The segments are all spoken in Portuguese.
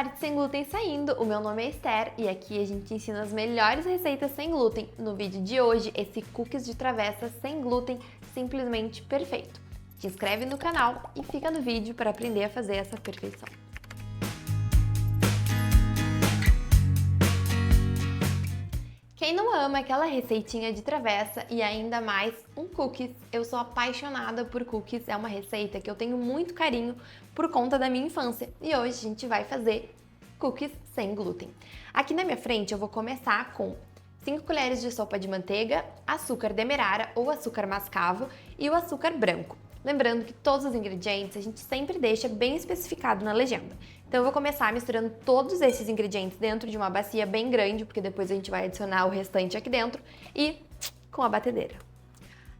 Arte Sem Glúten saindo, o meu nome é Esther e aqui a gente ensina as melhores receitas sem glúten. No vídeo de hoje, esse cookies de travessa sem glúten simplesmente perfeito. Te inscreve no canal e fica no vídeo para aprender a fazer essa perfeição. Quem não ama aquela receitinha de travessa e ainda mais um cookies? Eu sou apaixonada por cookies, é uma receita que eu tenho muito carinho por conta da minha infância e hoje a gente vai fazer cookies sem glúten. Aqui na minha frente eu vou começar com 5 colheres de sopa de manteiga, açúcar demerara ou açúcar mascavo e o açúcar branco. Lembrando que todos os ingredientes a gente sempre deixa bem especificado na legenda. Então eu vou começar misturando todos esses ingredientes dentro de uma bacia bem grande, porque depois a gente vai adicionar o restante aqui dentro, e com a batedeira.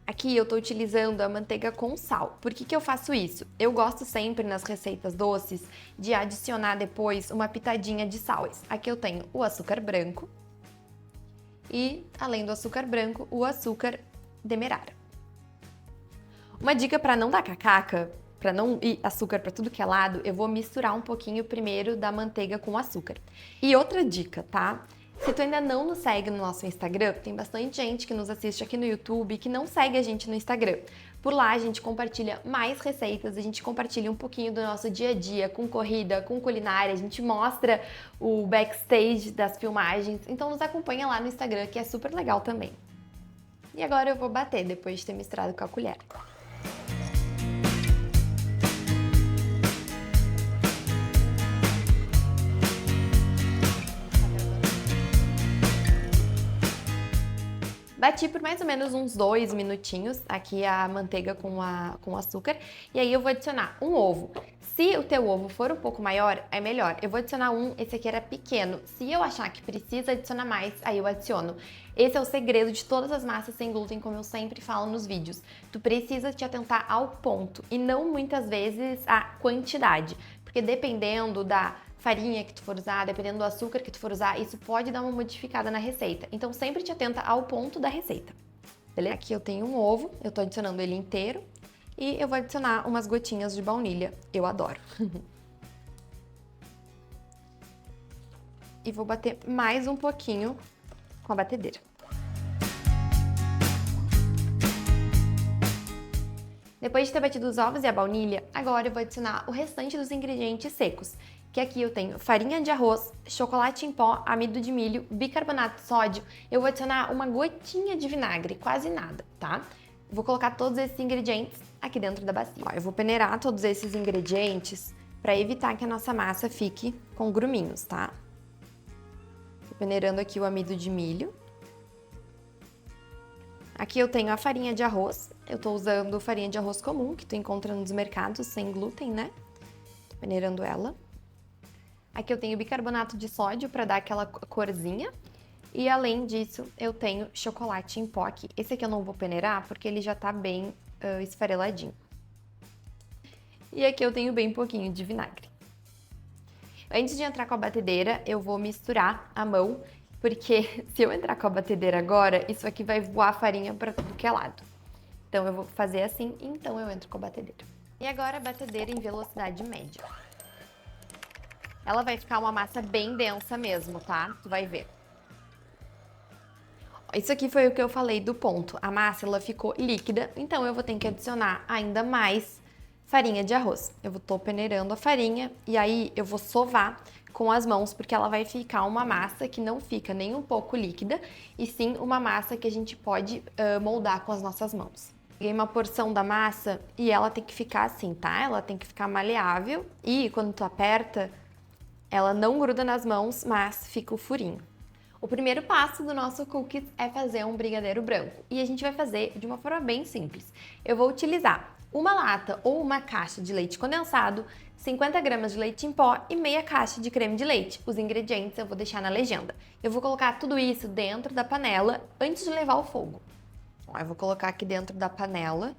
Aqui eu tô utilizando a manteiga com sal. Por que eu faço isso? Eu gosto sempre nas receitas doces de adicionar depois uma pitadinha de sal. Aqui eu tenho o açúcar branco e, além do açúcar branco, o açúcar demerara. Uma dica para não dar cacaca, para não ir açúcar para tudo que é lado, eu vou misturar um pouquinho primeiro da manteiga com açúcar. E outra dica, tá? Se tu ainda não nos segue no nosso Instagram, tem bastante gente que nos assiste aqui no YouTube que não segue a gente no Instagram. Por lá a gente compartilha mais receitas, a gente compartilha um pouquinho do nosso dia a dia, com corrida, com culinária, a gente mostra o backstage das filmagens, então nos acompanha lá no Instagram que é super legal também. E agora eu vou bater depois de ter misturado com a colher. Bati por mais ou menos uns 2 minutinhos aqui a manteiga com açúcar e aí eu vou adicionar um ovo. Se o teu ovo for um pouco maior, é melhor. Eu vou adicionar esse aqui era pequeno. Se eu achar que precisa adicionar mais, aí eu adiciono. Esse é o segredo de todas as massas sem glúten, como eu sempre falo nos vídeos. Tu precisa te atentar ao ponto e não muitas vezes à quantidade, porque dependendo da farinha que tu for usar, dependendo do açúcar que tu for usar, isso pode dar uma modificada na receita. Então sempre te atenta ao ponto da receita, beleza? Aqui eu tenho um ovo, eu tô adicionando ele inteiro e eu vou adicionar umas gotinhas de baunilha, eu adoro. E vou bater mais um pouquinho com a batedeira. Depois de ter batido os ovos e a baunilha, agora eu vou adicionar o restante dos ingredientes secos, que aqui eu tenho farinha de arroz, chocolate em pó, amido de milho, bicarbonato de sódio. Eu vou adicionar uma gotinha de vinagre, quase nada, tá? Vou colocar todos esses ingredientes aqui dentro da bacia. Ó, eu vou peneirar todos esses ingredientes para evitar que a nossa massa fique com gruminhos, tá? Tô peneirando aqui o amido de milho. Aqui eu tenho a farinha de arroz. Eu tô usando farinha de arroz comum, que tu encontra nos mercados, sem glúten, né? Tô peneirando ela. Aqui eu tenho bicarbonato de sódio para dar aquela corzinha. E além disso, eu tenho chocolate em pó aqui. Esse aqui eu não vou peneirar porque ele já tá bem esfareladinho. E aqui eu tenho bem pouquinho de vinagre. Antes de entrar com a batedeira, eu vou misturar a mão, porque se eu entrar com a batedeira agora, isso aqui vai voar farinha para tudo que é lado. Então eu vou fazer assim, então eu entro com a batedeira. E agora a batedeira em velocidade média. Ela vai ficar uma massa bem densa mesmo, tá? Tu vai ver. Isso aqui foi o que eu falei do ponto. A massa, ela ficou líquida, então eu vou ter que adicionar ainda mais farinha de arroz. Eu tô peneirando a farinha e aí eu vou sovar com as mãos, porque ela vai ficar uma massa que não fica nem um pouco líquida, e sim uma massa que a gente pode moldar com as nossas mãos. Peguei uma porção da massa e ela tem que ficar assim, tá? Ela tem que ficar maleável e quando tu aperta, ela não gruda nas mãos, mas fica o furinho. O primeiro passo do nosso cookies é fazer um brigadeiro branco. E a gente vai fazer de uma forma bem simples. Eu vou utilizar uma lata ou uma caixa de leite condensado, 50 gramas de leite em pó e meia caixa de creme de leite. Os ingredientes eu vou deixar na legenda. Eu vou colocar tudo isso dentro da panela antes de levar ao fogo. Ó, eu vou colocar aqui dentro da panela.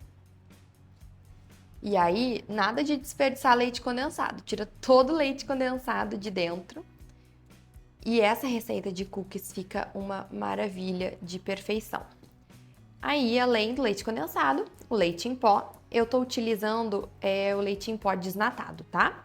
E aí, nada de desperdiçar leite condensado. Tira todo o leite condensado de dentro. E essa receita de cookies fica uma maravilha de perfeição. Aí, além do leite condensado, o leite em pó, eu tô utilizando o leite em pó desnatado, tá?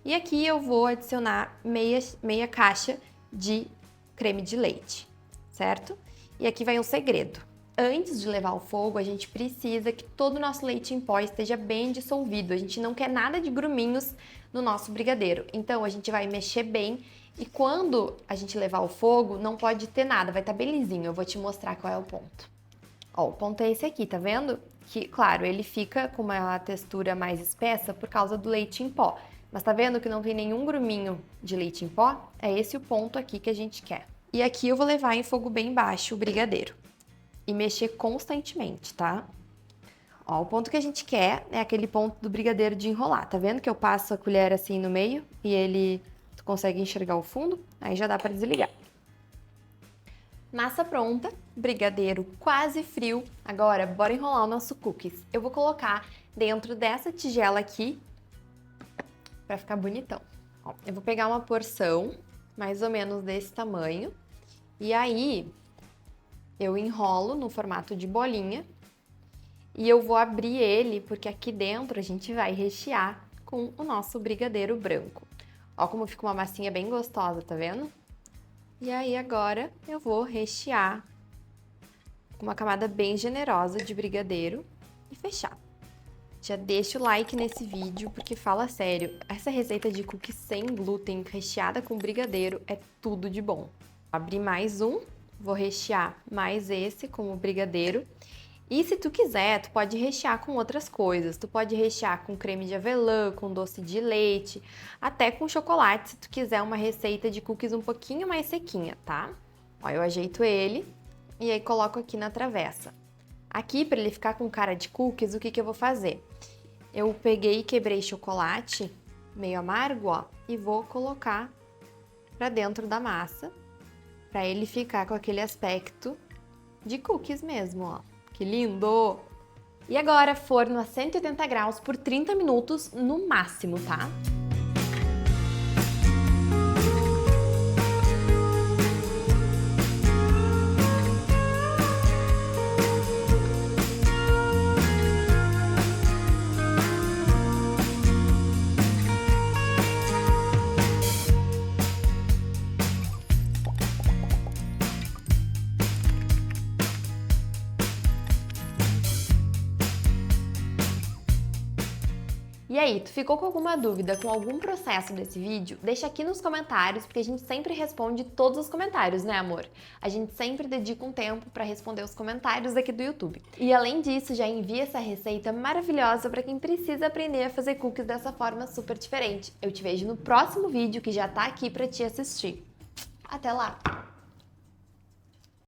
E aqui eu vou adicionar meia caixa de creme de leite, certo? E aqui vai um segredo. Antes de levar ao fogo, a gente precisa que todo o nosso leite em pó esteja bem dissolvido. A gente não quer nada de gruminhos no nosso brigadeiro. Então, a gente vai mexer bem e quando a gente levar ao fogo, não pode ter nada, vai estar bem lisinho. Eu vou te mostrar qual é o ponto. Ó, o ponto é esse aqui, tá vendo? Que, claro, ele fica com uma textura mais espessa por causa do leite em pó. Mas tá vendo que não tem nenhum gruminho de leite em pó? É esse o ponto aqui que a gente quer. E aqui eu vou levar em fogo bem baixo o brigadeiro. E mexer constantemente, tá? Ó, o ponto que a gente quer é aquele ponto do brigadeiro de enrolar. Tá vendo que eu passo a colher assim no meio e tu consegue enxergar o fundo? Aí já dá pra desligar. Massa pronta, brigadeiro quase frio. Agora, bora enrolar o nosso cookies. Eu vou colocar dentro dessa tigela aqui pra ficar bonitão. Ó, eu vou pegar uma porção, mais ou menos desse tamanho. E aí, eu enrolo no formato de bolinha e eu vou abrir ele porque aqui dentro a gente vai rechear com o nosso brigadeiro branco. Ó como fica uma massinha bem gostosa, tá vendo? E aí agora eu vou rechear com uma camada bem generosa de brigadeiro e fechar. Já deixa o like nesse vídeo porque fala sério, essa receita de cookie sem glúten recheada com brigadeiro é tudo de bom. Abri mais um. Vou rechear mais esse com o brigadeiro. E se tu quiser, tu pode rechear com outras coisas. Tu pode rechear com creme de avelã, com doce de leite, até com chocolate, se tu quiser uma receita de cookies um pouquinho mais sequinha, tá? Ó, eu ajeito ele e aí coloco aqui na travessa. Aqui, para ele ficar com cara de cookies, o que que eu vou fazer? Eu peguei e quebrei chocolate meio amargo, ó, e vou colocar pra dentro da massa, para ele ficar com aquele aspecto de cookies mesmo, ó. Que lindo! E agora, forno a 180 graus por 30 minutos no máximo, tá? E aí, tu ficou com alguma dúvida com algum processo desse vídeo? Deixa aqui nos comentários, porque a gente sempre responde todos os comentários, né, amor? A gente sempre dedica um tempo para responder os comentários aqui do YouTube. E além disso, já envia essa receita maravilhosa para quem precisa aprender a fazer cookies dessa forma super diferente. Eu te vejo no próximo vídeo que já tá aqui para te assistir. Até lá!